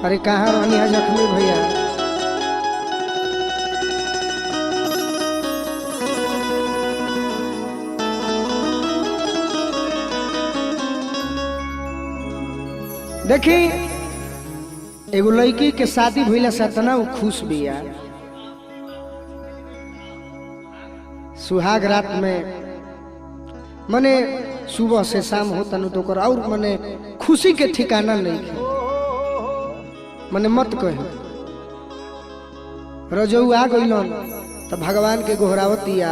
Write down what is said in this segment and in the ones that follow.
अरे कहाँ रहनी है जख्मी भैया। देखी एगो लड़की के शादी भइला से इतना खुश बिया। सुहाग रात में मने सुबह से शाम होता न तो कर और मने खुशी के ठिकाना नहीं है। मने मत कहे रजऊ आ गइलन तो भगवान के गोहरावतिया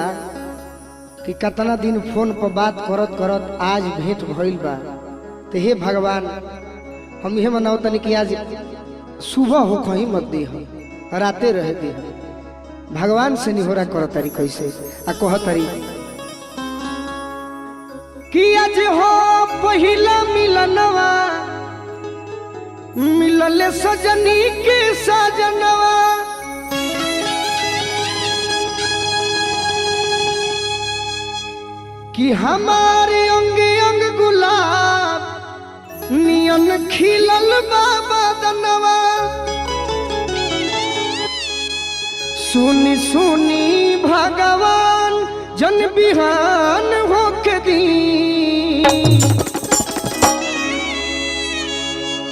कि कितना दिन फोन पर बात करत करत आज भेंट भइल बा। तो हे भगवान हम यह मनाओ तनी कि आज सुबह हो कहीं मत दी राते रह दी। भगवान से निहोरा कर तारी कैसे आ कह तारी कि आज हो पहिला मिलनवा मिलले सजनी के सजनवा कि हमारे अंग अंग गुलाब नियन खिलल बाबा दनवा। सुनी सुनी भगवान जन बिहान होके दी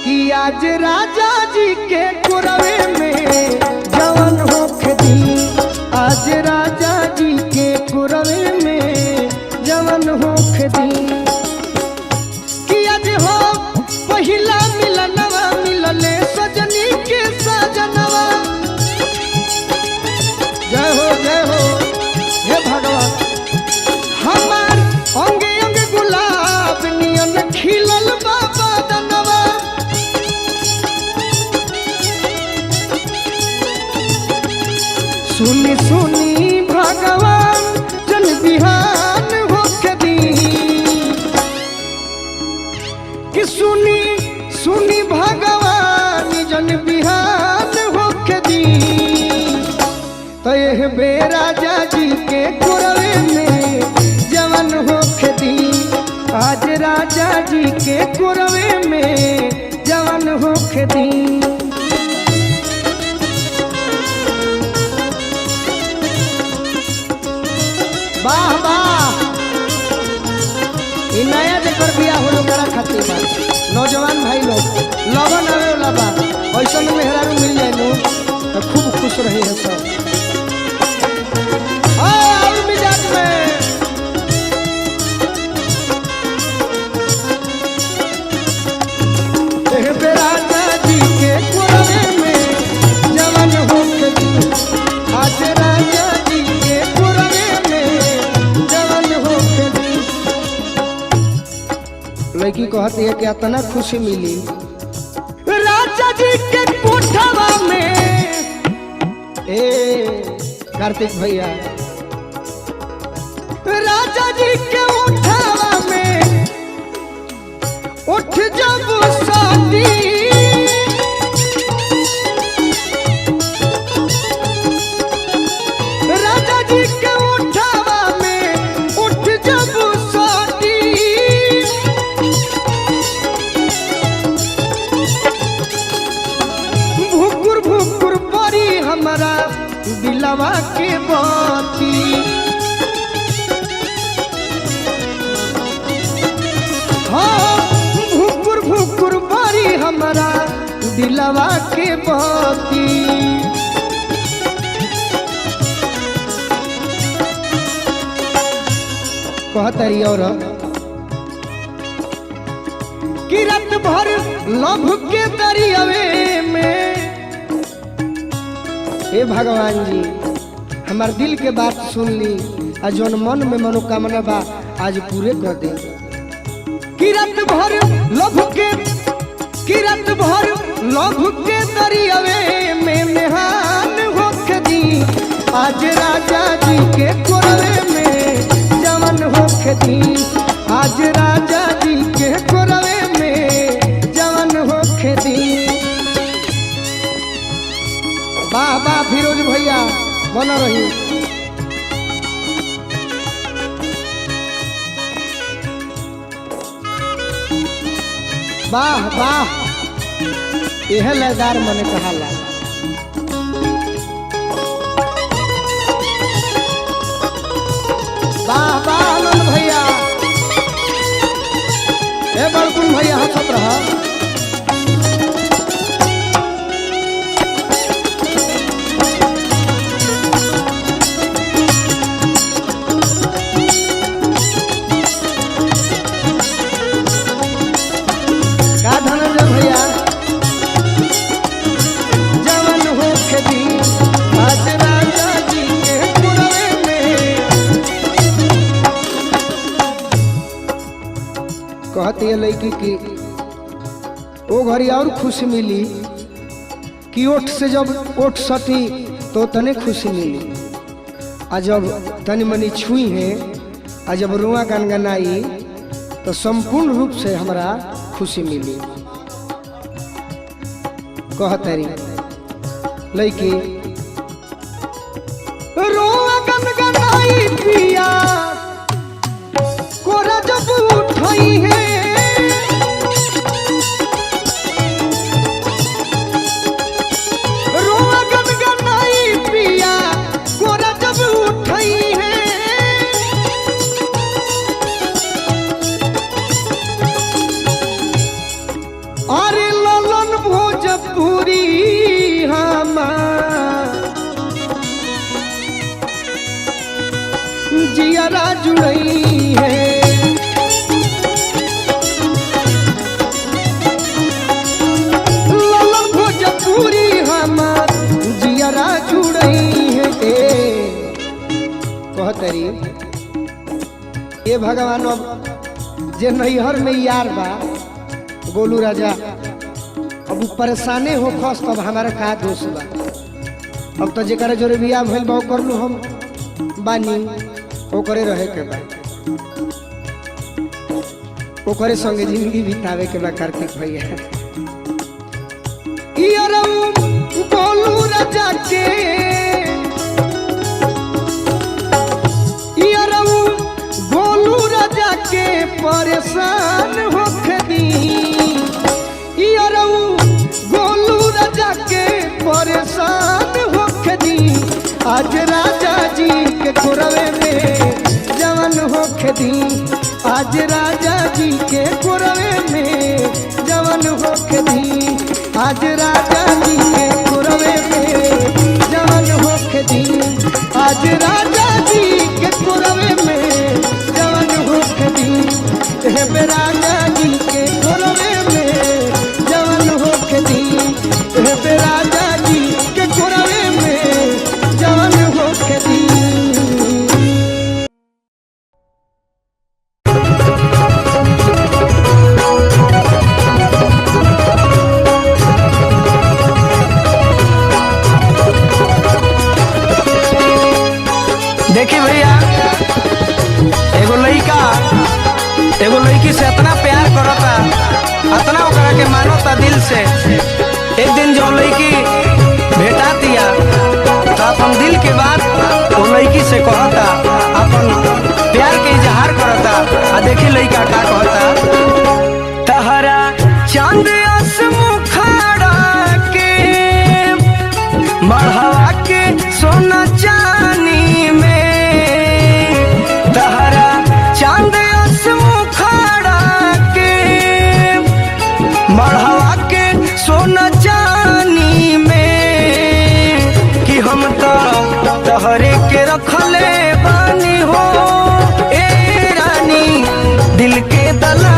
कि आज राजा जी के कुरवे में जवन होके दी। आज राजा जी के कुरवे में जवन होके दी कि आज हो पहिला मिलनवा मिलले सजनी के सजनवा। जय हो हे भगवान हमार अंगे अंग गुलाब नियन खिलल बाबा दनवा। सुनी सुनी भगवान जन बिहान होके दी कि सुनी सुनी भगवान जन बिहान होके दी। तो यह बेराजा जी के कुरवे में जवन होके दी। आज राजा जी के कुरवे में जवन होके दी। वाह वाह इ नया जेकर बिया होलो करा खातिर बा। नौजवान भाई लोग लगन आवे वाला बा ऐसन मेहरारू मिल जाए लो तो खूब खुश रहे हैं सब। और मिजाज में राजा जी के कुरवे में जवन होके दी। आज राजा जी के कुरवे में जवन होके दी। लड़की कहती है कि इतना खुशी मिली राजा जी के कोठवा में। कार्तिक भैया राजा जी के उठावा में उठ जब शादी राजा जी के उठावा में उठ जब शादी भुकुर भुकुर परी हमारा दिलवा के बाती। हाँ भुकुर भुकुर बारी हमारा दिलवा के बाती। कहतरी और कि रात भर लभ के दरियावे में। हे भगवान जी हमार दिल के बात सुन ली आ जौन मन में मनोकामना बा आज पूरे कर दे। किरत भर लभ के दरियावे में मेहान होके दी। आज राजा जी के कुरवे में जवन होके दी। आज राजा जी के कुरवे में जवन होके दी। वाह वाह फिरोज भैया बना रही। वाह वाह यह लयदार मने कहाला। वाह वाह आनंद भैया, ए बड़कुन भैया हंसत रहा। का धनंजय भैया जवन हो खेती आज राजा जी के पुरवे में कहती है लड़की की वो घड़ी और खुशी मिली कि ओठ से जब ओठ सटी तो तने खुशी मिली, आ जब तनी मनी छुई है, आ जब रुआ गनगनाई तो संपूर्ण रूप से हमरा खुशी मिली। कहतरी लड़की रुआ गनगनाई पिया कोरा जब उठई है, रुआ गनगनाई पिया कोरा जब उठई है। अरे ललन भोजपुरी जियरा जुड़ई है, ललन भोजपुरी हमार जियरा जुड़ई है। कहतरी ये भगवान अब जे नैहर में यार बा गोलू राजा, अब परेशाने हो खस तब हमारा का दोष बा। अब तो जेकरा जोरे बियाह भइल बा कर लू हम बानी, ओकरे रहे के बा, ओकरे संगे जिंदगी बितावे के बा। कार्तिक भैया गोलू राजा के गोलू राजा के परेशान होके दी, गोलू राजा के परेशान होके दी। आज राजा जी के कोरवे में जवन होके दी, आज राजा जी के कोरवे में जवन होके दी, आज राजा जी के कोरवे में जवन होके दी, आज राजा जी के कोरवे में जवन होके दी। हे राजा जी के कोरवे में जवन होके दी, हे राजा जी के कोरवे में जवन होके दी। देखिए भैया एगो लड़की से इतना प्यार करता, इतना ओकरा के मानता दिल से। एक दिन जो लड़की भेटा दिया तो अपन दिल के बात वो लड़की से कहता, अपन प्यार के इजहार करता। आ देखी लड़का का कहता, तहरा चांद मुखाड़ा के मढ़वा के सोना चानी में, तहरा चांद मुखाड़ा के मढ़वा के सोना चानी में, कि हम तो तहरे के रखले बानी हो ए रानी दिल के दला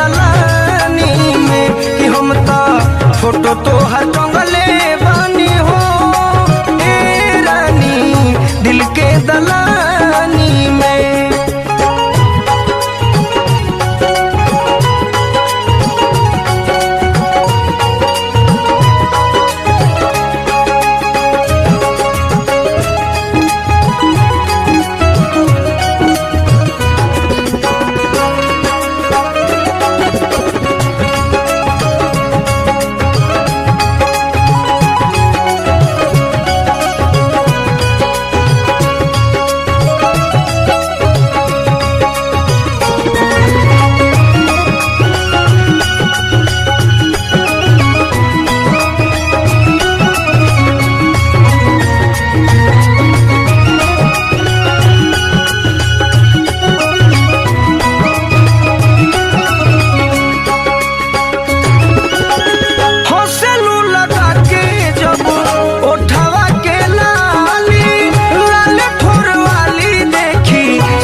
दलानी में कि हम तो फोटो तो हर टंगले बानी हो ए रानी दिल के दलानी में।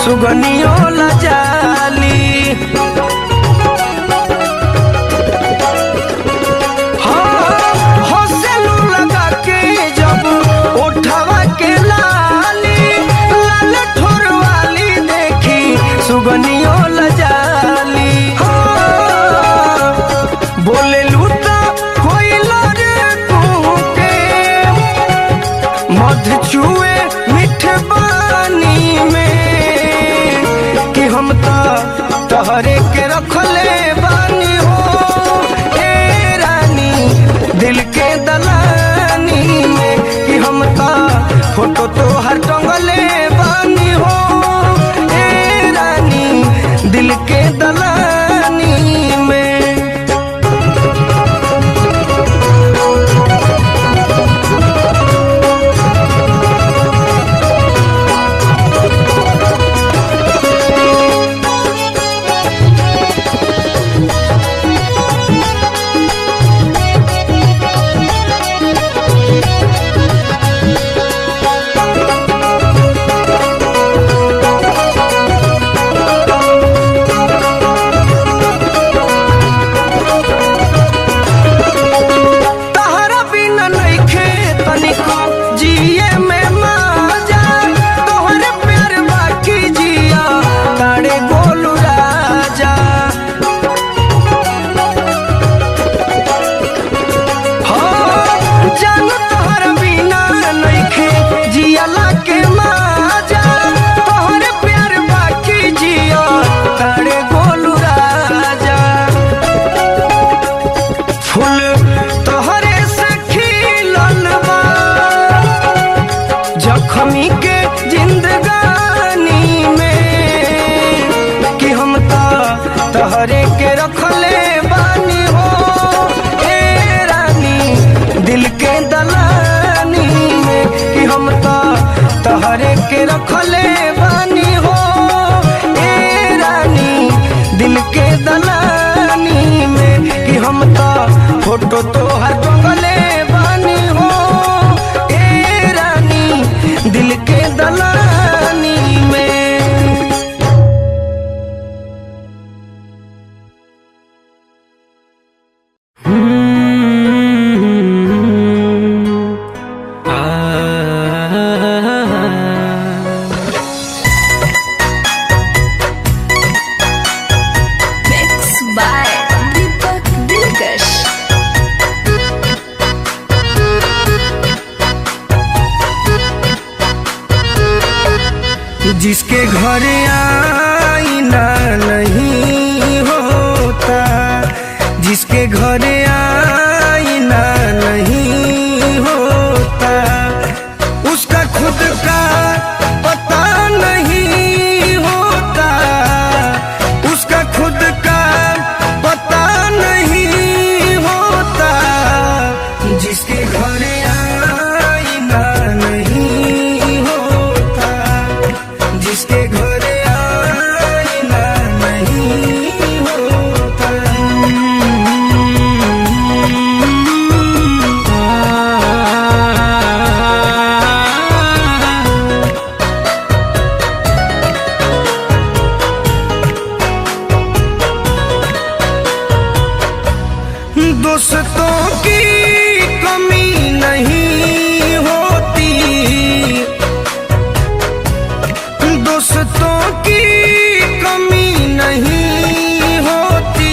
सुगनियों लजाली हाँ हौसलू लगा के जब उठावा के लाली लाल ठोर वाली देखी सुगनियों लजाली हाँ बोले लूटा कोई लड़े के मध चुए मीठ पानी में हम तो तहरे के रखले बानी हो ए रानी दिल के दलानी में कि हम तो फोटो तो हर टंगले बानी हो ए रानी दिल के दलानी में। जख्मी के जिंदगानी में कि हम तो तहरे के रखले बानी हो ए रानी दिल के दलानी में कि हम तो तहरे के रखले बानी हो ए रानी दिल के दलानी में कि हम तो फोटो तो हर टंगले बानी हो ए रानी दिल के दलानी में। जिसके घर आईना नहीं होता, जिसके घर आईना नहीं होता, उसका खुद का पता नहीं होता, उसका खुद का पता नहीं होता। जिसके घर आईना नहीं होता, जिसके घर आईना नहीं होता। दोस्तों की कमी नहीं होती, दोस्तों की कमी नहीं होती,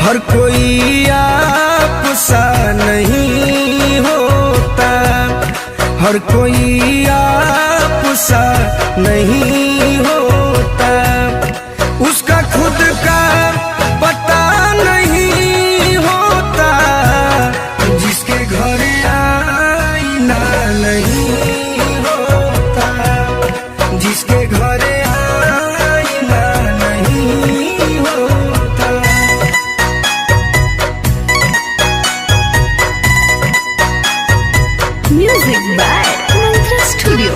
हर कोई आप सा नहीं होता, हर कोई आप सा नहीं होता, उसका खुद का पता नहीं होता, जिसके घर आईना नहीं होता, जिसके घर आईना नहीं होता। Music by Mantra Studio.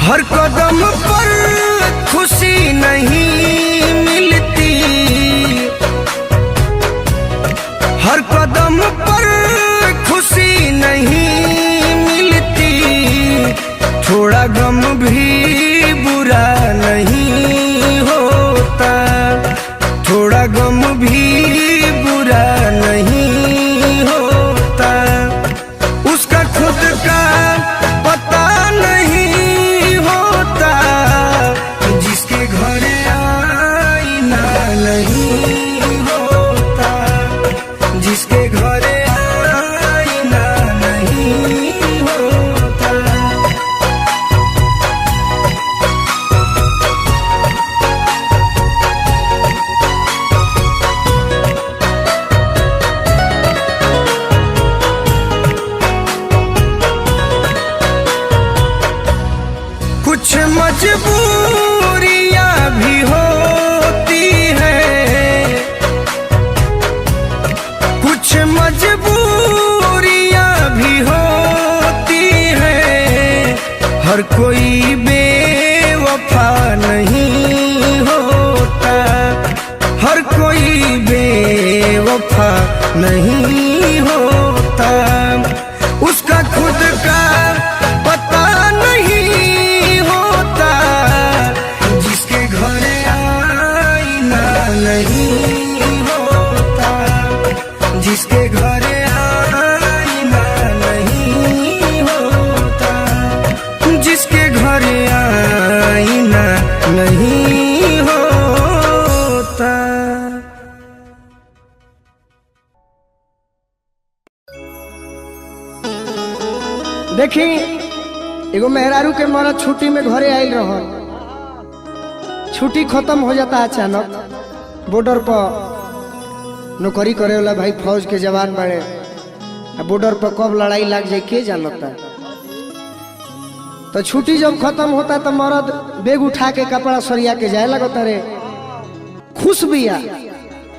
हर कदम पर खुशी नहीं मिलती, हर कदम पर खुशी नहीं मिलती, थोड़ा गम भी बुरा नहीं होता, थोड़ा गम भी बुरा नहीं होता, उसका खुद का पता नहीं होता, जिसके घर आईना नहीं होता, जिसके घर आईना नहीं होता। कुछ मजबूरियां भी होती हैं, कुछ मजबूरियां भी होती हैं, हर कोई बेवफा नहीं होता, हर कोई बेवफा नहीं होता, उसका खुद का पता नहीं होता, जिसके घर आईना नहीं होता, जिसके घर आईना नहीं होता, जिसके घर आईना नहीं होता। देखी एगो मेहरारू के मरद छुट्टी में घरे आयल रहल, छुट्टी खत्म हो जाता अचानक, बॉर्डर पर नौकरी करे वाला भाई फौज के जवान बड़े, बॉर्डर पर कब लड़ाई लग जाए के जानता। तो छुट्टी जब खत्म होता तो मरद बैग उठा के कपड़ा सरिया के जाए लगता रे, खुश बिया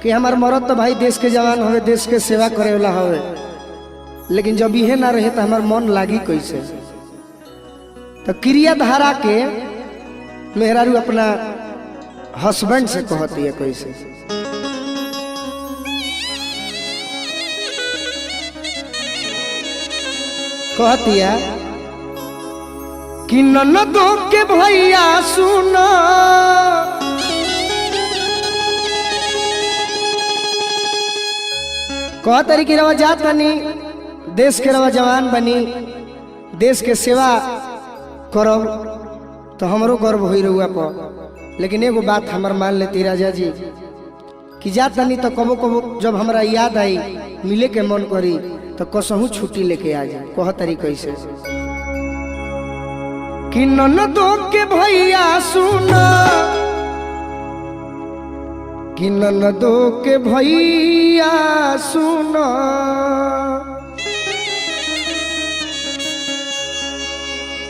कि हमार मरद तो भाई देश के जवान हवे, देश के सेवा करे वाला हवे, लेकिन जब इहे ना रहे तो हमार मन लागी कैसे। तो क्रिया धारा के मेहरारू अपना हस्बैंड से कहती है कैसे, कहती है कि ननदो के भैया सुनो, कह तरीके रवा जात बनी, देश के रवा जवान बनी, देश के सेवा करब तो हमरो गर्व हो रहुआ पर। लेकिन एगो बात हमार मान लेती राजा जी कि जात बनी तो कबो कबो जब हमरा याद आई मिले के मन करी तो कसहू छुट्टी लेके आ जाए। कह तरीके से कि ननदो के भैया सुनो, कि ननदो के भैया सुनो,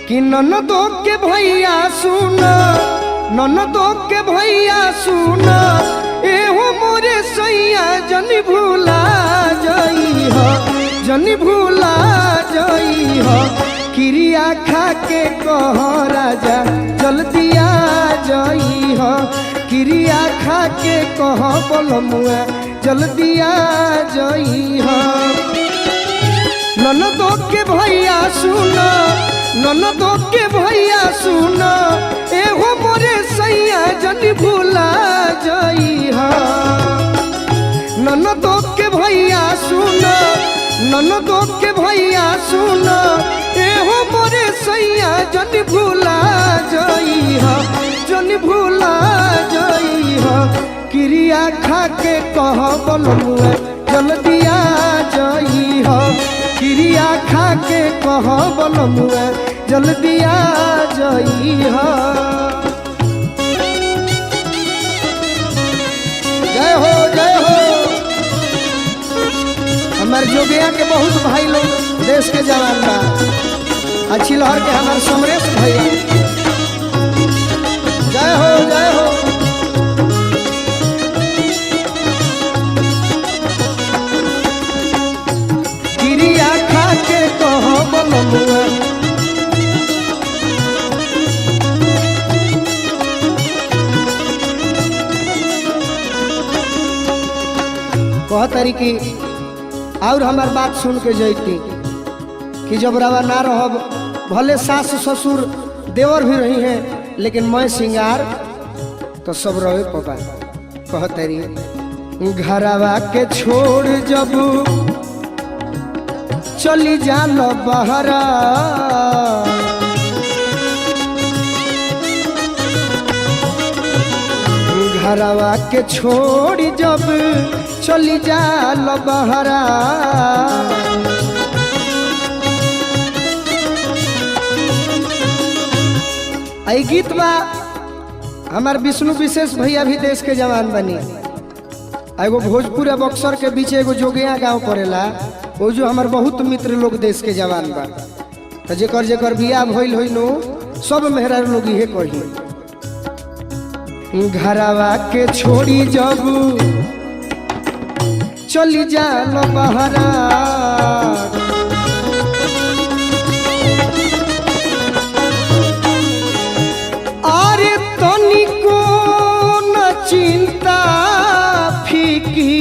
कि ननदो के भैया सुनो, ननदो के भैया सुनो, एहो मोरे सैया जनी भूला जाई हो, जनी भूला जाई हो, क्रिया खा के कह राजा जल्दी आ जाई हो, क्रिया खा के कह बोलमुआ जल्दी आ जाई हो। ननदो के भैया सुनो, ननदो के भैया सुनो, ननदो के भैया सुन एहो मोरे सैया जन भूला जई हो, जन भूला जई हो। क्रिया खा के कह बलमुआ जल्दी आ जई हो, क्रिया खा के कह बलमुआ जल्दी आ जई हो। जय हो जय हो। हमारे जोगिया के बहुत भाई लोग देश के जवान बा, अच्छी लहर के हमारे समरेश भैया जय हो जय हो। क्रिया खा के कहो बलमुआ कह तरीके और हमार बात सुन के जैती कि जब रवा ना रहब भले सास ससुर देवर भी रही हैं लेकिन मैं सिंगार तो सब रहे पपा। कह तरी घरवा के छोड़ जब चली जालो बहरा, घरवा के छोड़ जब चली जालो बहरा। आई गीत बा हमार विष्णु विशेष भैया भी देश के जवान बनी। एगो भोजपुर बक्सर के बीच एगो जोगिया गांव पड़ेला, वो जो हमार बहुत मित्र लोग देश के जवान बा। तो जेकर जेकर बियाह भइल होई नो सब मेहरा लोग इहे कही घरवा के छोड़ी जब चली जालो बहरा। अरे तनिको न चिंता फीकी,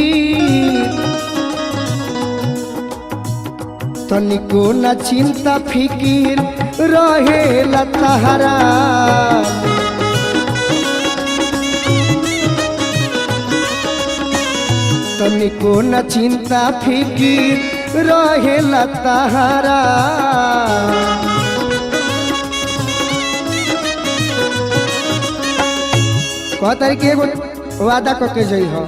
तनिको न चिंता फिकीर रहेला तहरा। तनिको न चिंता फिकीर रहेला तहरा। कह तरीके एगो वादा करके जई हो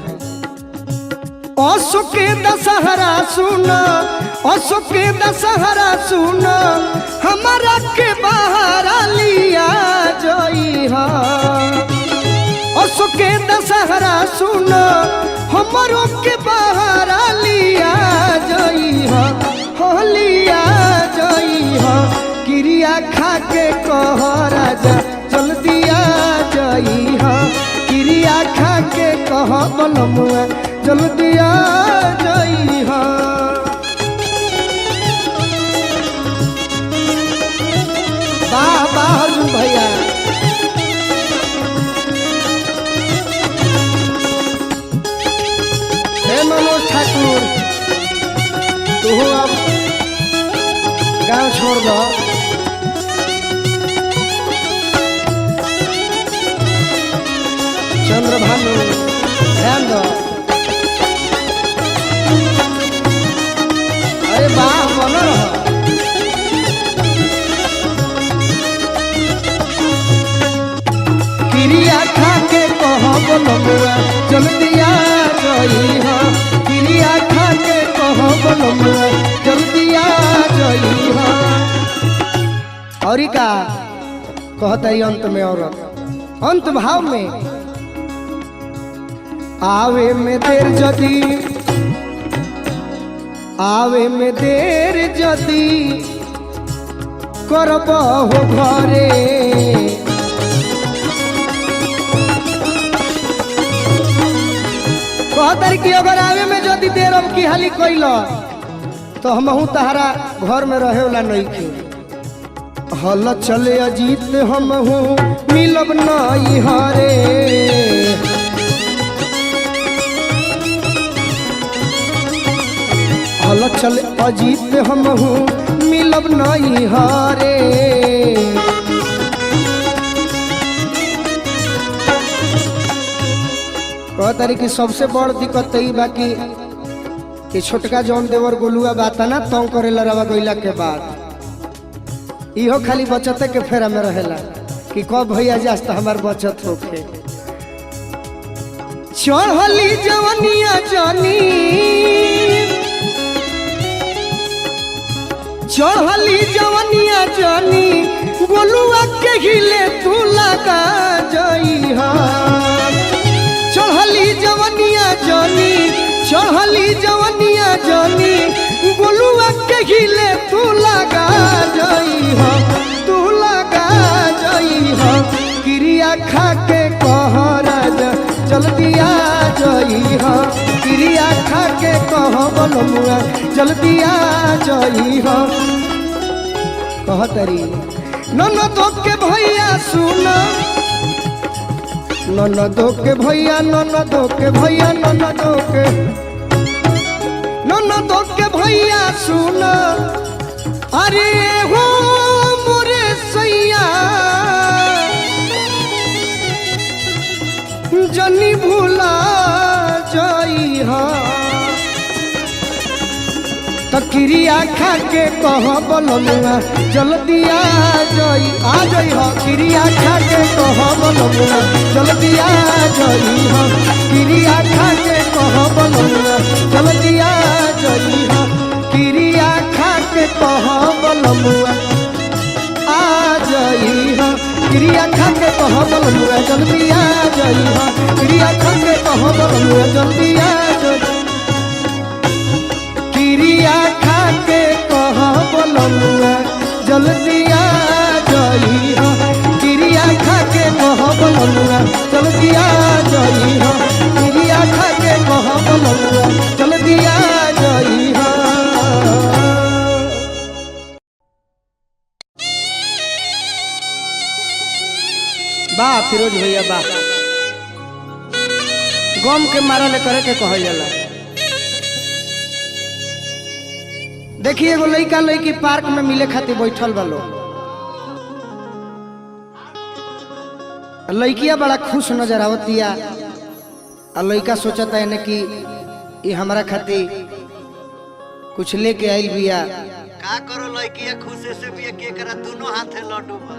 अशोक के दशहरा सुन, अशोक के दशहरा सुन हमारा के बाहर लिया जई हो। अशोक के दशहरा सुन हमारो के बाहर लिया जई हो, लिया जई हो। क्रिया खा के कह राजा जल्दी आ जई हो, क्रिया खा के कह बलमुआ जल्दी आ जई हो। वाह वाह अर्जुन भैया। हे मनोज ठाकुर तू अब गाँव छोड़ दो। चंद्रभानु ध्यान दो। अरे वाह बनो रहो। क्रिया खा के कहो बलमुआ जल्दी आ जई हो, क्रिया खा के कहो बलमुआ जल्दी आ जई हो। और का कहता है अंत में, और अंत भाव में आवे में देर जदी, आवे में देर जदी करब हो घरे। कहतर कि अगर आवे में जदी देर अब की हाली कैल तो हमहू तहरा घर में रहे वाला नहीं थे। हल चले अजीत हमहू मिलब नहीं हरे। हल चले अजीत हमहू मिलब नहीं हरे। कहतारी कि सबसे बड़ दिक्कत तो बाकी कि छोटका जौन देवर गोलुआ बात ना तंग करेला रवा गइला के बाद इहो खाली बचते के फेरा में रहेला कि कब भैया जास तो हमार बचत होखे। चढ़ली जवनिया जानी चढ़ली जवनिया जानी गोलुआ के हिले तू लगा जई हा। चढ़ली जवनिया जानी चढ़ली जवनिया जानी गोलुआ के हिले तू लगा जई हा। तू लगा जई हा। क्रिया खा के कहरा जल्दी आ जई हा। क्रिया खा के कह बलमुआ जल्दी आ जई हा। कहतरी ननदो के भैया सुना ननदो के भैया ननदो के भैया ननदो के भैया सुना अरे हो मोरे सैया जनी भूला जाई हा। तकिरिया खा के कह बलमुआ जल्दी आ जई हा। क्रिया खा के कह बलमुआ जल्दी आ जई हा। क्रिया खा के कह बलमुआ जल्दी आ जई हा। क्रिया खा के कह बलमुआ आ जई हा। क्रिया खा के कह बलमुआ जल्दी आ जई हा। क्रिया खा के कह बलमुआ जल्दी आ जई। क्रिया खा के कह बलमुआ जल्दी आ जई हा। क्रिया खा के कह बलमुआ जल्दी आ जई हा। क्रिया खा के कह बलमुआ जल्दी आ जई हा। वाह फिरोज भैया वाह। गम के मारा ले करे के कहल जाला। देखिए एगो लड़का लड़की पार्क में मिले खातिर बैठल बा लोग। लड़किया बड़ा खुश नजर आवतिया और लड़का सोचता है कि ये हमारा खातिर कुछ लेके आइल बिया। का करो लड़किया खुशे से भी के करा दोनों हाथे लड्डू बा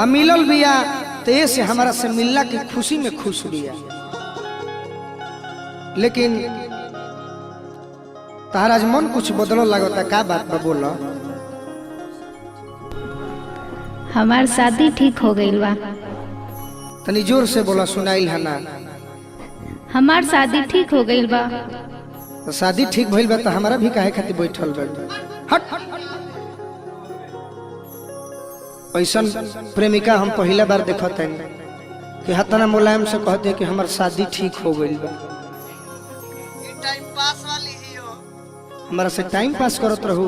आ मिलल बिया तो ये से हमारा से मिलला की खुशी में खुश बिया। लेकिन ताराज मन कुछ बदलो लगता का बात बा बोलो। हमार शादी ठीक हो गईल बा। तनी जोर से बोला सुनाइल है ना। हमार शादी ठीक हो गईल बा। तो शादी ठीक भइल बा तो हमारा भी काहे खातिर बैठल बा। हट ऐसन प्रेमिका हम पहला बार देखत हन कि हतना मुलायम से कहते कि हमार शादी ठीक हो गईल बा। ये टाइम पास वाली ही हो। हमारा से टाइम पास करत रहू।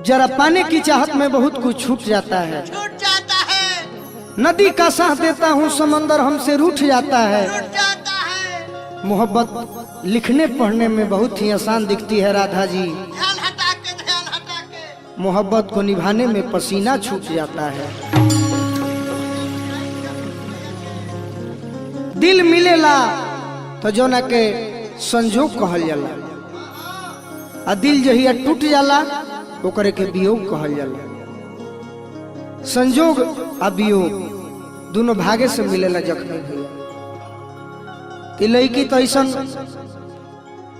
जरा पाने की चाहत में बहुत कुछ छूट जाता है। छूट जाता है नदी का साथ देता हूँ समंदर हमसे रूठ जाता है। छूट जाता है। मोहब्बत लिखने पढ़ने में बहुत ही आसान दिखती है राधा जी। ध्यान हटा के मोहब्बत को निभाने में पसीना छूट जाता है। दिल मिलेला तो जो ना के संजोग कहल जाला आ दिल जहिया टूट जाला ओकरे के वियोग कहल जाला। संजोग आ वियोग दोनों भागे से मिलेला जख्मी भैया। कि लड़की तो ऐसा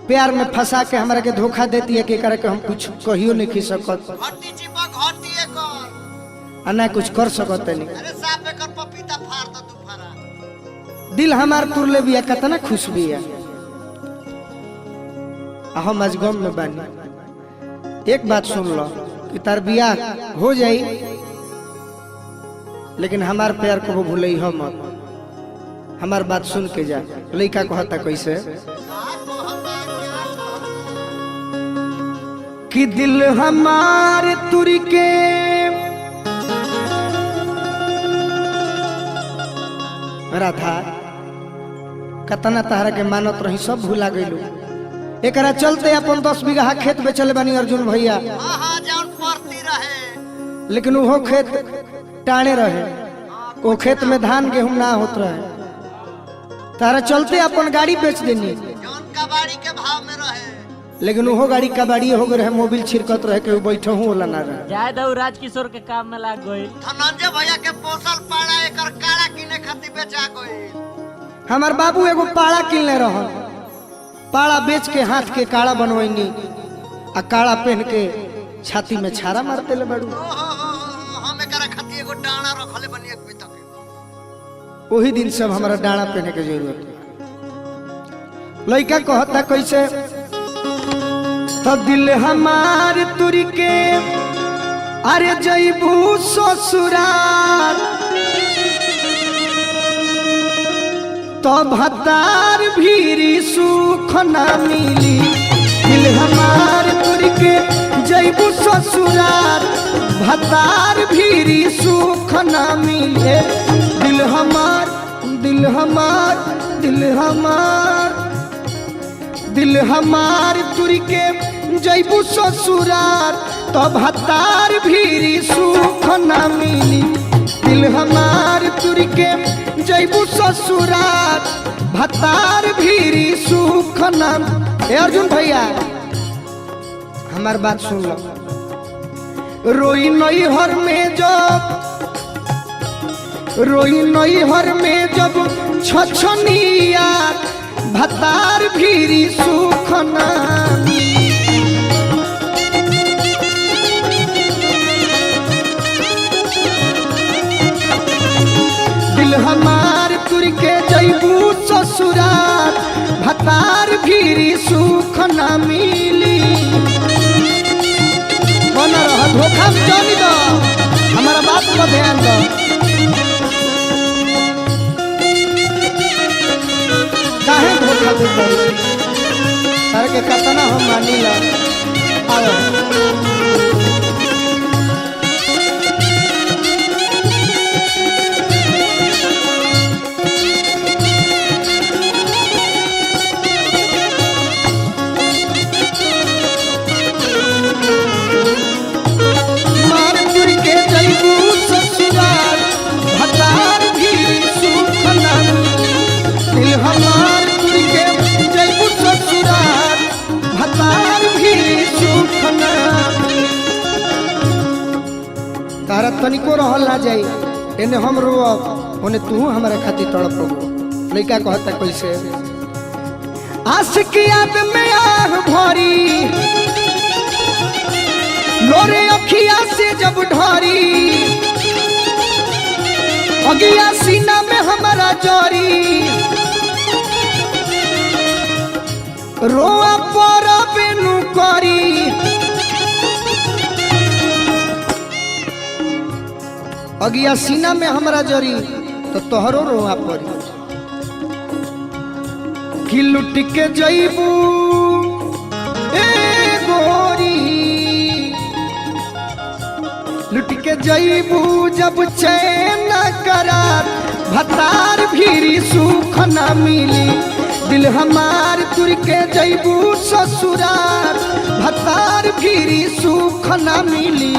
प्यार में फंसा के हमारा के धोखा देती है कि करे के हम कुछ कहियो नहीं खी सकत घटी चिपा घटी कर आ ना कुछ कर सकत नहीं। अरे साफ कर पपीता फाड़ दो तू फरा। दिल हमार तुरले बिया कितना खुश बिया। हम आज गम में बानी। एक बात सुन लो कि तार बिया हो जाई लेकिन हमार प्यार को भूलई हो मत। हमार बात सुन के जा। लड़का कहता कैसे कि दिल हमारे तुर के राधा कतना तहरा के मानत रही सब भूला गइलू। एकरा चलते अपन 10 बीघा खेत बेचले बानी अर्जुन भैया। हां जान पड़ती रहे लेकिन वो खेत टाणे रहे। वो खेत में धान गेहूं ना होत रहे। तारा चलते अपन गाड़ी बेच देनी। जौन कबाड़ी के भाव में रहे। लेकिन वो गाड़ी कबाड़ी हो गए मोबिल छिड़कत रहे के बैठे हूँ वाला ना रहे। जाए दऊ राजकिशोर के काम में लाग गई। धनंजय भैया के पोसल पाड़ा एकर काड़ा किने खातिर बेचा गई। हमार बाबू एगो पाड़ा किनले रहन, पाड़ा बेच के हाथ के काड़ा बनवैनी आ काड़ा पहन के छाती में छारा मार देले बाड़ू। हम एकरा खातिर एगो डाना रखले बनी एक तक। वही दिन से हमारा डाना पहने के जरूरत है। लड़का कहता कैसे तो दिल हमार तुरी के अरे जईबू ससुराल तो भतार भीरी सुख ना मिली। दिल हमार तुरी के जईबू ससुराल भतार भीरी सुख ना मिले। दिल हमार दिल हमार दिल हमार दिल हमार तुरी के जईबू ससुरार तो भतार भीरी सुख ना मिली। दिल हमार तुरी के जईबू ससुरार भतार भीरी सुख ना। ए अर्जुन भैया हमार बात सुन लो। रोई नई हर में जब रोई नई हर में जब छछनिया भतार भीरी सुख ना। दिल हमार तुरी के जईबू ससुराल भतार भीरी सुख ना मिली। बना रहा धोखा में जानी दो, हमारा बात पर ध्यान दो। काहे धोखा दे सर के कतना हम मानी ला। आओ मारपुर के जईबू ससुराल भतार भी सुख ना। दिल हमार तुरी के जईबू ससुराल भतार भी सुख ना। तारा तनिको रहल ना जाई, एने हम रोब ओने तू हमारे खातिर तड़प। लड़का कहता कैसे आशिक याद में आग भरी लोरे अखिया से जब ढारी अगिया सीना में हमारा जोरी रोआ पर बेनु करी। अगिया सीना में हमारा जोरी तो तोहरो रोआ परी। कि लुट के जईबू ए गोरी लुट के जईबू जब चैन करार भतार भीरी सुख ना मिली। दिल हमार तुर के जईबू ससुरार भतार भीरी सुख ना मिली।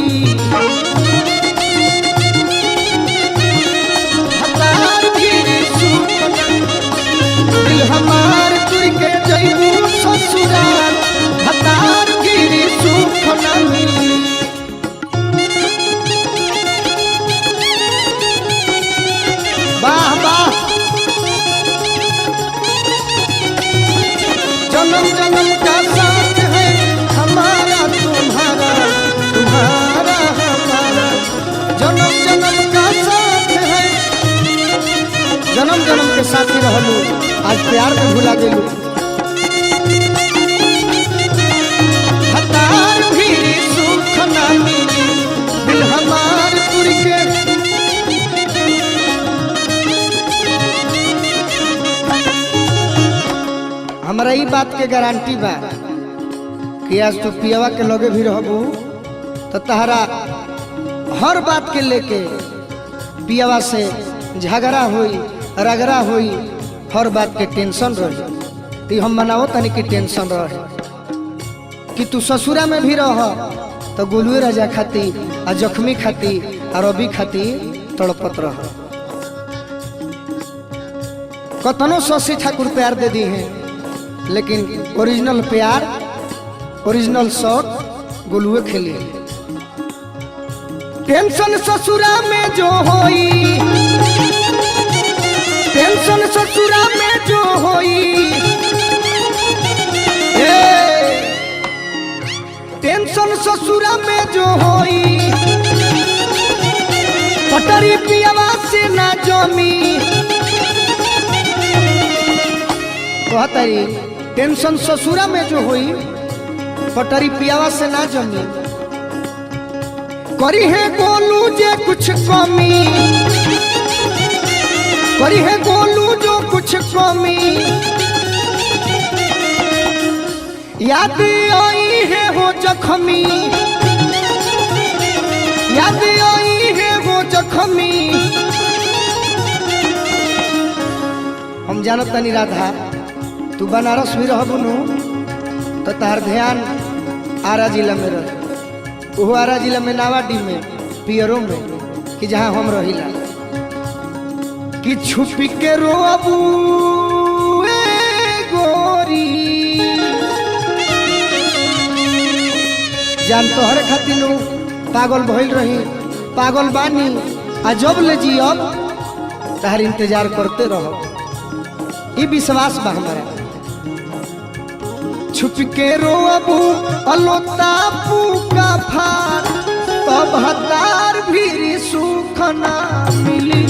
भतार भीरी सुख ना दिल हमार तुर के जईबू ससुरार भतार भीरी सुख ना मिली। वाह वाह जन्म जन्म का साथ है हमारा तुम्हारा तुम्हारा हमारा। जन्म जन्म का साथ है जन्म जन्म के साथी रहलू आज प्यार में भुला गेलू। भतार भी सुख ना मिली। दिल हमार तुर के हमारा ई बात के गारंटी बा कि आज तू पियावा के लगे भी रहबू तो तहरा हर बात के लेके पियावा से झगड़ा होई रगड़ा होई हर बात के टेंशन रही। तो हम मनाओ तनी की टेंशन रहे कि तू ससुरा में भी रह तो गोलुए राजा खाती आ जख्मी खाती आ रवि खाती तड़पत रह। कतनो शशि ठाकुर प्यार दे दी है लेकिन ओरिजिनल प्यार ओरिजिनल शौक गोलुए खेली। टेंशन ससुरा में जो होई, टेंशन ससुरा में जो होई, टेंशन ससुरा में जो होई, पटरी पियावा से ना जमी। कहतरी टेंशन ससुरा में जो होई, पटरी पियावा से ना जमी। करी है गोलू जे कुछ कमी, करी है गोलू जो कुछ कमी। याद आई है वो जख्मी, याद आई है वो जख्मी। हम जानत तनी राधा तू बनारस भी रहबू नु तो तार ध्यान आरा जिला में रह, वो आरा जिला में नावाडी में पियरो में कि जहाँ हम रहिला। कि छुपी के रोबू गोरी जान तोहरे खातिर पागल भइल रही, पागल बानी आ जब ले जियब तहर इंतजार करते रहो, ये विश्वास बा हमारा। छुप के रोबू अलोता पूका फार, तब हतार भी सुख ना मिली।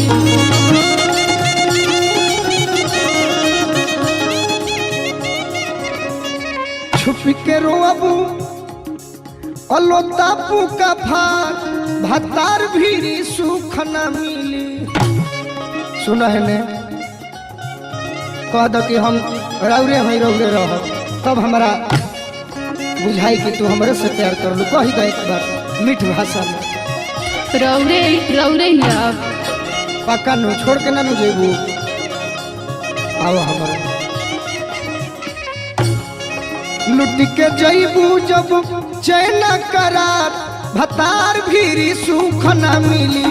छुप के रोबू अलोता पूका फार, भतार भी सुख ना मिली। सुना है ने कह दो कि हम रौरे हैं रौरे रह, तब हमारा बुझाई कि तू हमरे से प्यार कर लू। कही दो एक बार मीठ भाषा में, रौरे रौरे ही अब पक्का नु छोड़ के ना नु जेबू। आओ हमारा लुट के जईबू जब चैन करार, भतार भी सुख ना मिली।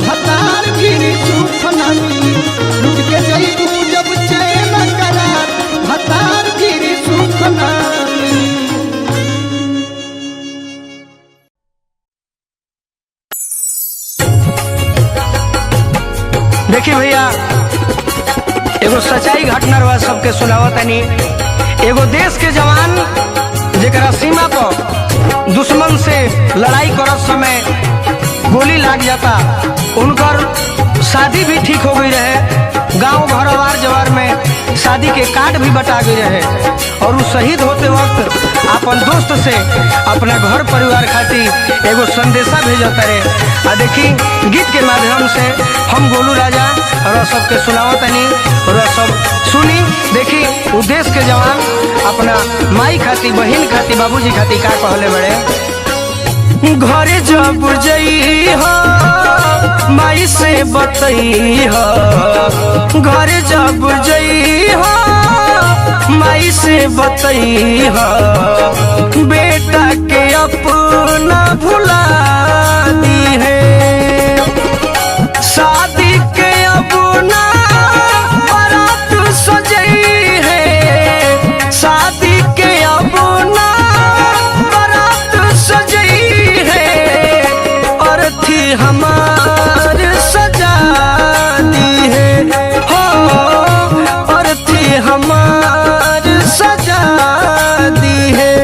भतार भी सुख ना मिली, लुट के जईबू जब चैन करार, भतार भी सुख ना मिली। देखिए भैया एगो सच्चाई घटना रहा सबके सुनावतनी। एगो देश के जवान जेकरा सीमा पर दुश्मन से लड़ाई करत समय गोली लाग जाता, उनकर शादी भी ठीक हो गई रहे। गांव घरवार जवार में शादी के कार्ड भी बटा गई रहे और वो शहीद होते वक्त अपन दोस्त से अपना घर परिवार खातिर एगो संदेशा भेजता रहे। आ देखी गीत के माध्यम से हम गोलू राजा और सबके सुनावतनी और सब सुनी। देखी वो देश के जवान अपना माई खाती, बहन खाती, बाबूजी खाती का कहले बड़े। घर जब जई हो माई से बतई हो, घर जब जई हो माई से बतई हो, बेटा के अपना भुला दी है। शादी के अपना बारात सजई है, शादी के अपना बारात सजई है, और थी हमार सजा दी है हो, और थी हमार सजा दी है।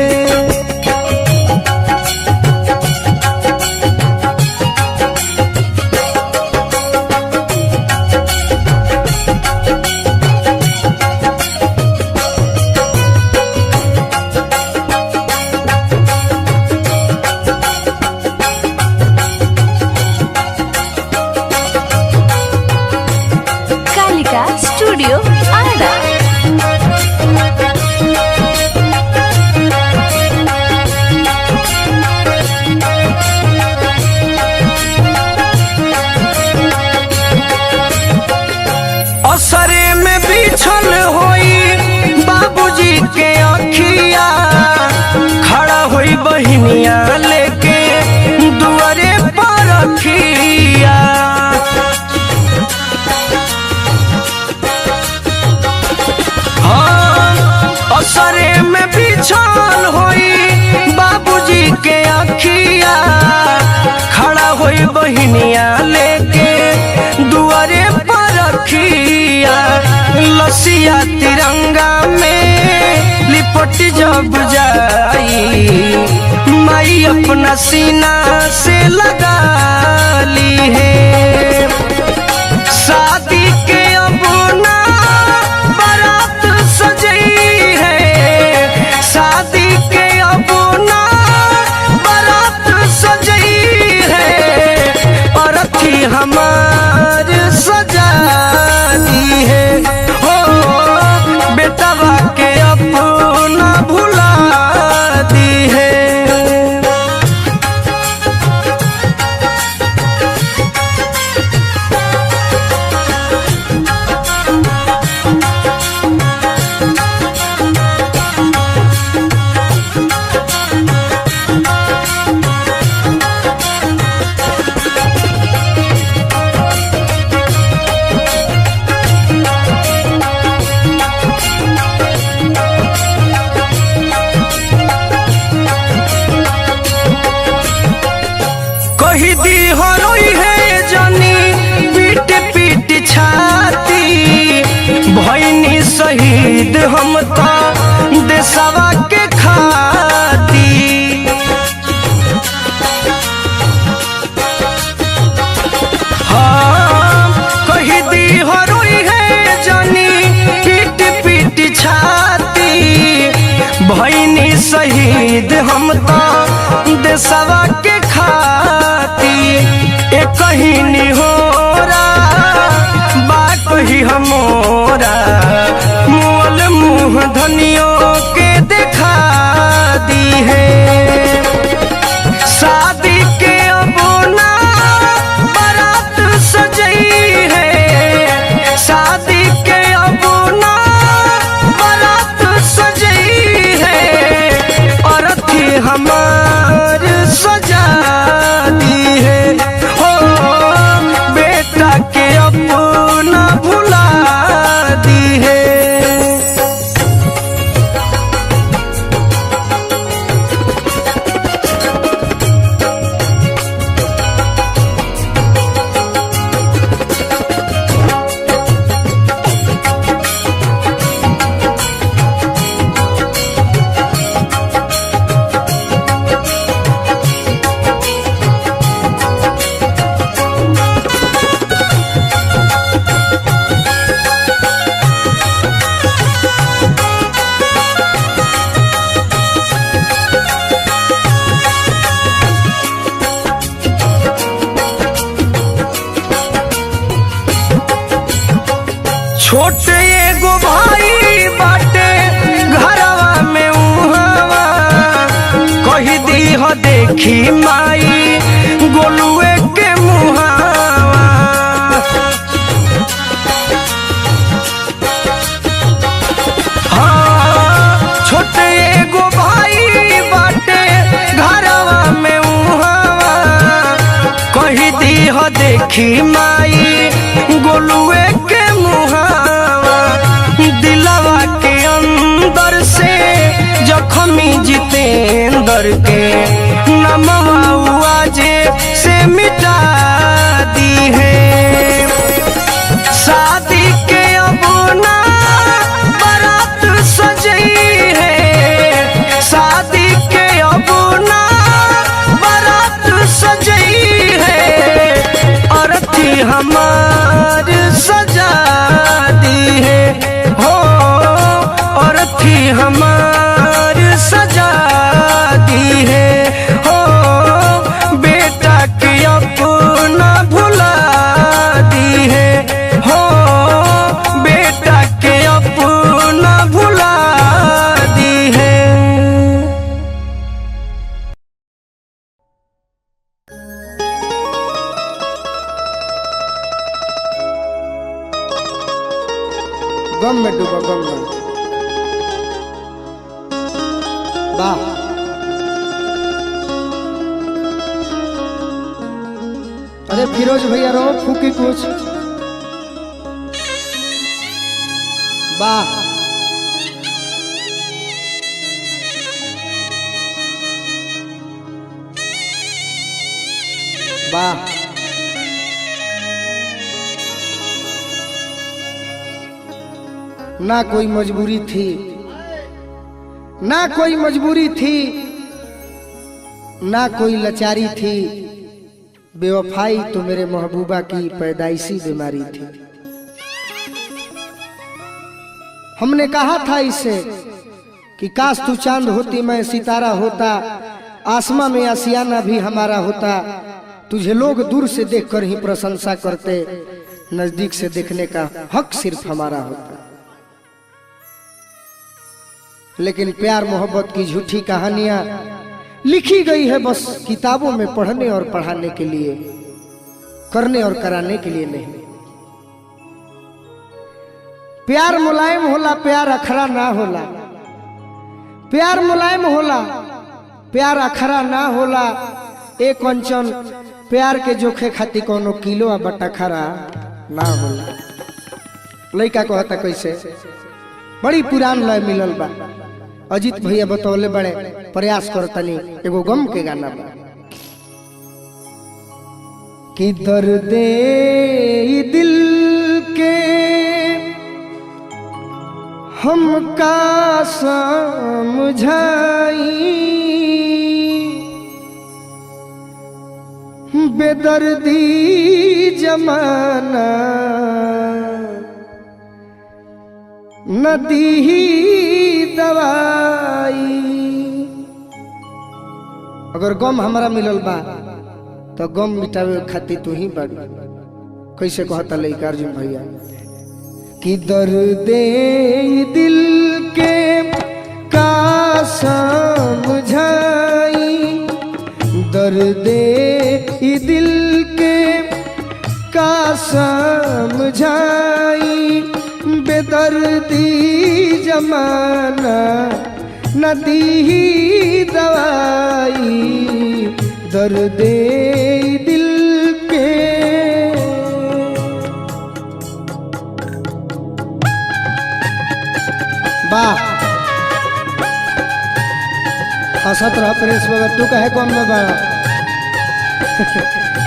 कालिका स्टूडियो आरा। असरे में बिछल होई बाबूजी के अखिया, खड़ा होई बहिनिया लेके दुआरे पर रखिया। असरे में बिछल होई बाबूजी के अखिया, खड़ा होई बहिनिया लेके दुआरे पर रखिया। लसिया तिरंगा में लिपट जब जाई, माई अपना सीना से लगा ली है। शादी के अब ना बारात सजई है, शादी के अब ना बारात सजई है। अरथी हमार सजानी है हो, बेटवा के अपना भुला दी है। कही दी हरोई है जनी पीट पीट छाती, भईनी शहीद हम तो देशवा के खाती। हाँ कही दी हरोई है जनी पीट पीट छाती, भईनी शहीद हम तो देशवा के खाती। एक कहीं निहोरा बा कही हमोरा, मोल मुँह धनियों के दिखा दी है। शादी के अब ना बारात सजई है, शादी के अब ना बारात सजई है। अरथी हमार सजा दी है हो, बेटा के अपना भुला दी है। छोटे एगो भाई बाटे घरवा में उहावा, कही दी हो देखी माई गोलुए के मुहावा। हाँ छोटे एगो भाई बाटे घरवा में उहावा, कही दी हो देखी माई गोलुए के मुहावा। दिलवा के अंदर से जख्मी जितेंद्र के नमवा जे से मिटा दी है। शादी के अब ना बारात सजई है, शादी के अब ना बारात सजई है। अरथी हमार सजा दी है हो, अरथी हमार सजा दी है हो, बेटा के अपना भुला दी है हो, बेटा के अपना भुला दी है। गम में डूबा गम में। वाह अरे फिरोज भैया रो फूकी कुछ। वाह वाह। ना कोई मजबूरी थी, ना कोई मजबूरी थी, ना कोई लाचारी थी, बेवफाई तो मेरे महबूबा की पैदाइशी बीमारी थी। हमने कहा था इससे कि काश तू चांद होती मैं सितारा होता, आसमां में आसियाना भी हमारा होता, तुझे लोग दूर से देखकर ही प्रशंसा करते, नजदीक से देखने का हक सिर्फ हमारा होता। लेकिन प्यार मोहब्बत की झूठी कहानियां लिखी गई है बस किताबों में पढ़ने और पढ़ाने के लिए, करने और कराने के लिए नहीं। प्यार मुलायम होला, प्यार अखरा ना होला। प्यार मुलायम होला, प्यार अखरा ना होला। एक कंचन प्यार के जोखे खाती कोनो किलो आ बटा खरा ना होला। लड़का कहता कैसे, बड़ी पुरान लय मिलल बा। अजीत भैया बतौले बड़े, प्रयास करतनी एगो गम के गाना बा कि दर्दे दिल के हमका समझाई, बेदर्दी जमाना नदी दवाई। अगर गम हमारा मिलल बा तो गम मिटावे खातिर तू ही बड़। कैसे कहता लइका अर्जुन भैया कि दर्दे दिल के का समझाई, दर्दे दिल के का समझाई, बेदर्दी जमाना नदी दवाई, दर्दे दिल के। वाह, हंसत रह प्रेस बाबा, तू कहे कौन में बा।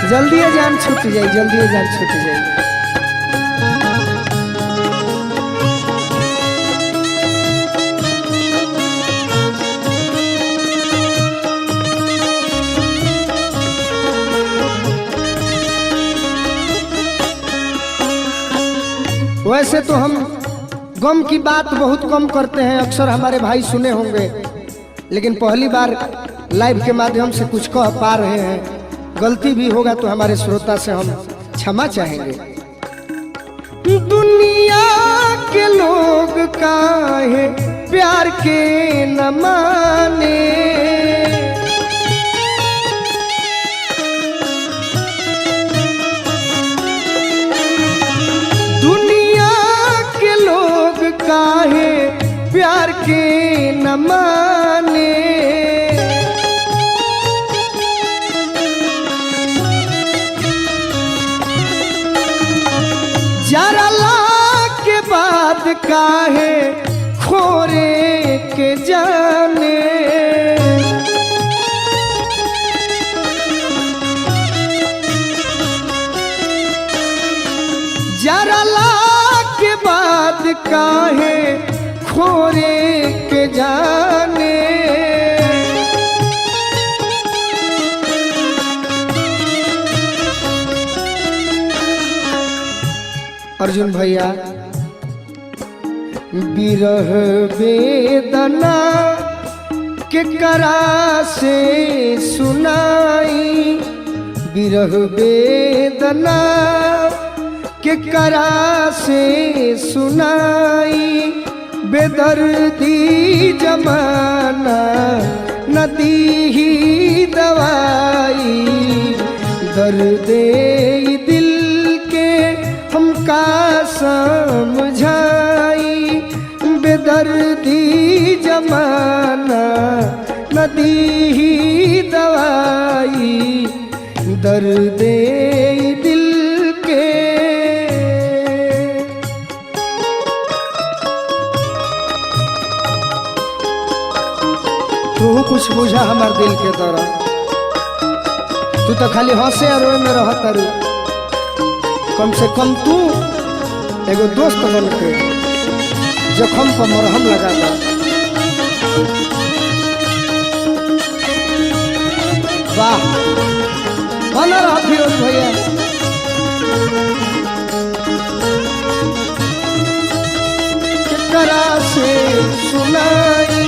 जल्दी जान छूट जाई, जल्दी जान छूट जाई। वैसे तो हम गम की बात बहुत कम करते हैं, अक्सर हमारे भाई सुने होंगे, लेकिन पहली बार लाइव के माध्यम से कुछ कह पा रहे हैं। गलती भी होगा तो हमारे श्रोता से हम क्षमा चाहेंगे। दुनिया के लोग काहे प्यार के न माने, काहे प्यार के न माने, जरला के बाद काहे खोरे के जाने, जरला के बाद काहे खोरे के जाने। अर्जुन भैया, बिरह वेदना के करा से सुनाई, बिरह वेदना के करा से सुनाई, बेदर्दी जमाना नदी ही दवाई, दर्दे दिल के हमका समझाई, बेदर्दी जमाना नदी ही दवाई, दर्दे दिल के। तू कुछ बुझा हमार दिल के तरह। तू तो खाली हंसे और रोए में रहत तारू। कम से कम तू एगो दोस्त बन के जखम पर मरहम लगा दा। वाह बना रहा फिरोज भैया। केकरा से सुनाई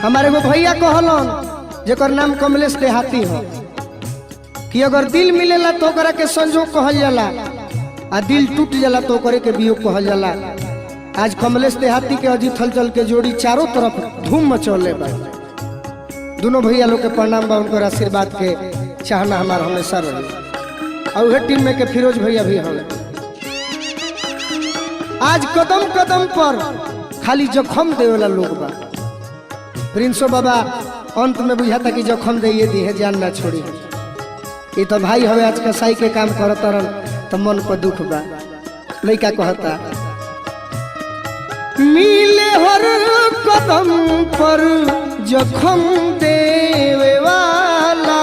हमारे वो भैया कहलन जेकर नाम कमलेश देहाती हो कि अगर दिल मिलेला तो ओकरा के संजोग कहल जाला आ दिल टूट जाला तो ओकरे के वियोग कहल जाला। आज कमलेश देहाती के अजीत हलचल के जोड़ी चारों तरफ धूम मचौले बा। दोनों भैया लोग के प्रणाम बा, उनकर आशीर्वाद के चाहना हमारा हमेशा रही। और वह टीम में के फिरोज भैया भी हमें आज कदम कदम पर खाली जखम देवेला लोग बा। प्रिंसो बाबा अंत में बुझाता कि जखम दे दी है जान ना छोड़ी। ये तो भाई हवे आज कसाई के काम करत रन तो मन पर दुख बा। लइका कहता मिले हर कदम पर जखम देवे वाला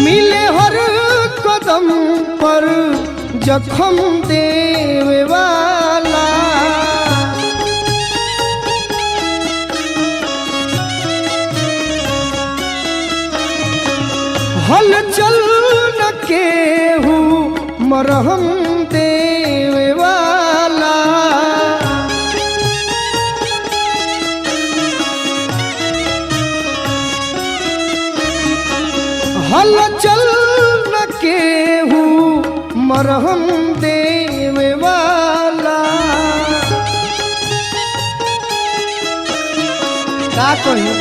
मिले हर कदम पर जखम देवे वाला हल चल न केहू मरहम देवे वाला हल चल न केहू मरहम देवे वाला। का कही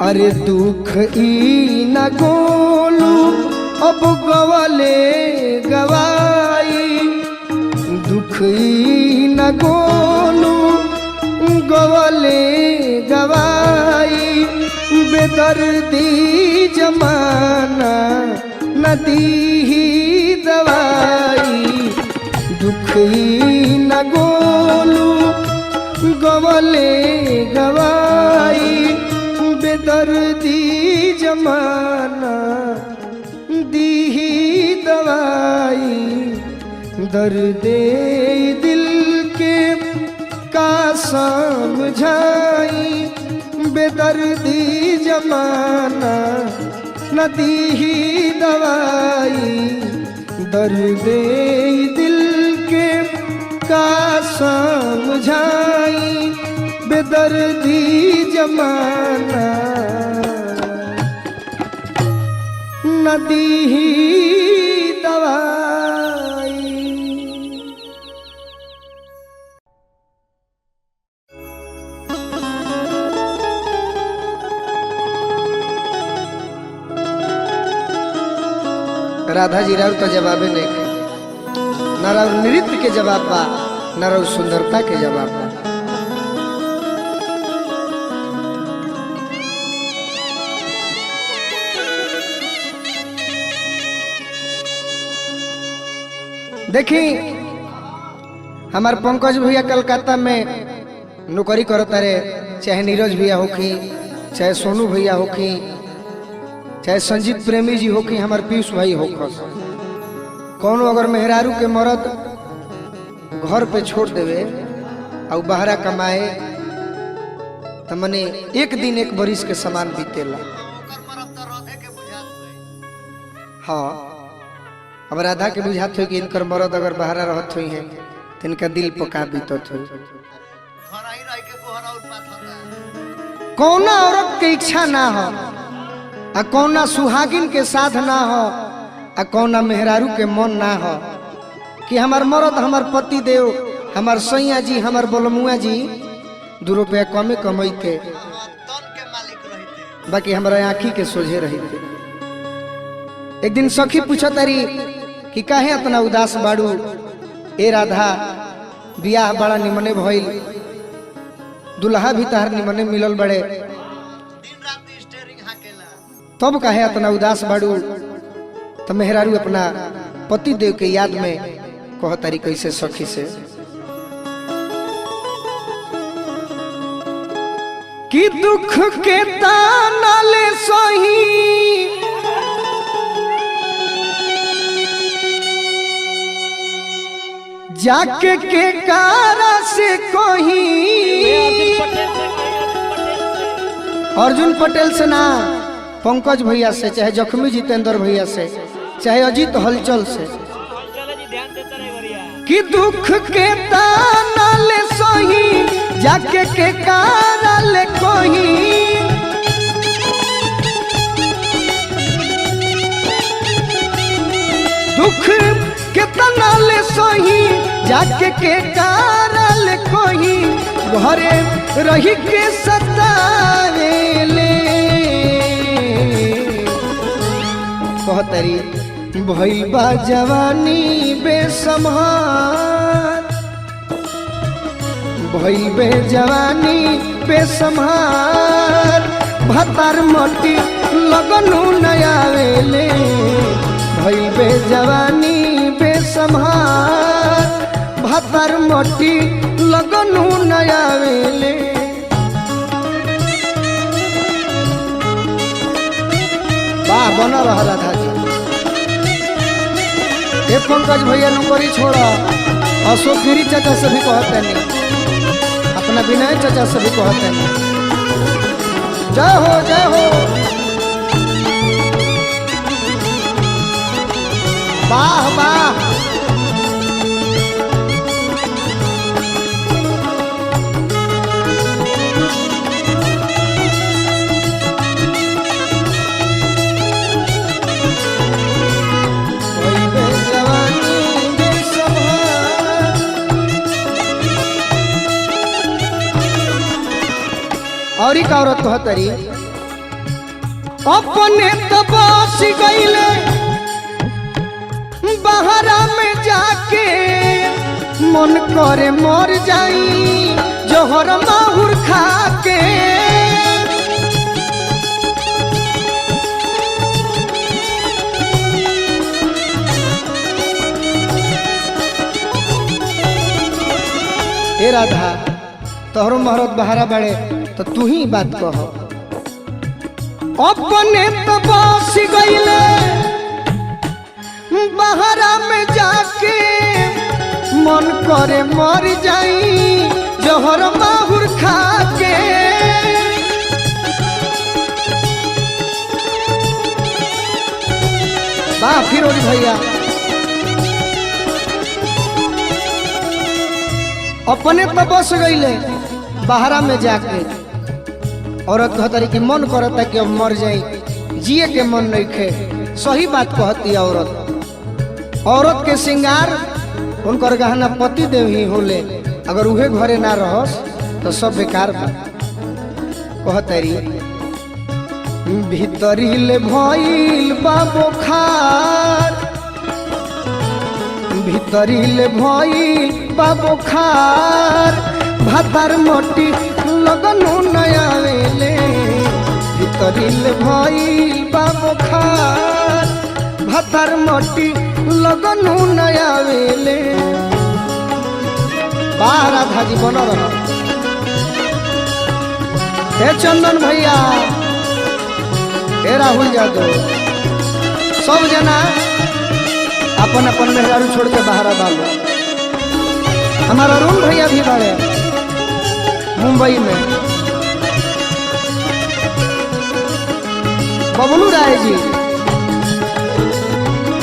अरे दुख ई न गोलू अब गवाले गवाई दुख ई न गोलू गवाले गवाई बेदर्दी जमाना नदी ही दवाई दुख ही न गोलू गवले गवाई बेदर्दी जमाना दी ही दवाई दर्दे दिल के का समझाई बेदर्दी जमाना नदी ही दवाई दर्दे दिल के का समझाई बेदर्दी जमाना नदी ही दवाई। राधा जी राव तो जवाबे नहीं के न राव नृत्य के जवाब बा न राव सुंदरता के जवाब बा। देखी हमार पंकज भैया कलकत्ता में नौकरी करता रे, चाहे नीरज भैया होखी, चाहे सोनू भैया होखी, चाहे संजीत प्रेमी जी होखी, हमार पीयूष भाई होखस। कौनो अगर मेहरारू के मरद घर पे छोड़ देवे और बाहरा कमाए तो मने एक दिन एक बरिस के समान बीतेला। हाँ अब राधा के बुझात हो कि इनकर मरद अगर बाहरा रहत हुई है तो इनका दिल पका बीतत हो। कौना औरत के इच्छा ना हो आ कौना सुहागिन के साथ ना हो आ कौना मेहरारू के मन ना हो कि हमार मरद हमार पति देव हमार सैया जी हमार बोलमुआ जी 2 रुपया कमे कमैते बाकी हमारा आँखी के सोझे रहते। एक दिन सखी पूछा तारी कि काहे इतना उदास बाड़ू, ए राधा बियाह बड़ा निमने भइल, दुल्हा भी तहार निमने मिलल बड़े, तब कहे इतना उदास बाड़ू। तो मेहरारू अपना पति देव के याद में कह तारी कैसे सखी से कि दुख के ताना ले सही जाके के कारा से कोही। अर्जुन पटेल से ना, पंकज भैया से, चाहे जख्मी जितेंद्र भैया से, चाहे अजीत हलचल से, कि दुख के ताना ले सही जाके के कारा ले कोही। दुख के ताना ले सही जाके के कारा ले कोही। घरे रही के सतावेले कहतरी भइल बा जवानी बेसम्हार। भइल बे जवानी बेसम्हार भतार मटी लगनु नयावेले। भइल बे जवानी बेसम्हार भतार मटी लगनु नयावेले। वाह बना रहा था जी। ए पंकज भैया नौकरी छोड़ा, अशोक गिरी चाचा से भी कहते नहीं, अपना विनय चाचा से भी कहते नहीं। जय हो जय हो। वाह वाह। और एक औरत कहतरी अपने तबास गईले बहरा में जाके मन करे मर जाई जोहर माहुर खा के। ए राधा तोहरो महरत बहरा बड़े तो तू ही बात कह। अपने तो बस गईले बहरा में जाके मन करे मर जाई जोहर माहुर खा के। वाह फिरोज भैया। अपने तो बस गईले बहरा में जाके, औरत कहतरी कि मन करता कि अब मर जाई, जिए के मन नहीं खे। सही बात कहती औरत। औरत के श्रृंगार उनकर गहना पति देव ही होले, अगर उहे घरे ना रहस तो सब बेकार बा। कहतरी भीतरी ले भइल बा बुखार। भीतरी ले भइल बा बुखार भतार मोटी लगनु नयावेले। भीतरिल भइल बा बुखार भतार मोटी लगनु नयावेले। वाह राधा जी बन रहा। हे चंदन भैया, हे राहुल यादव, सब जना अपन अपन मेहरारू छोड़ के बाहर डालो। हमारा अरुण भैया भी बड़े मुंबई में, बबलू राय जी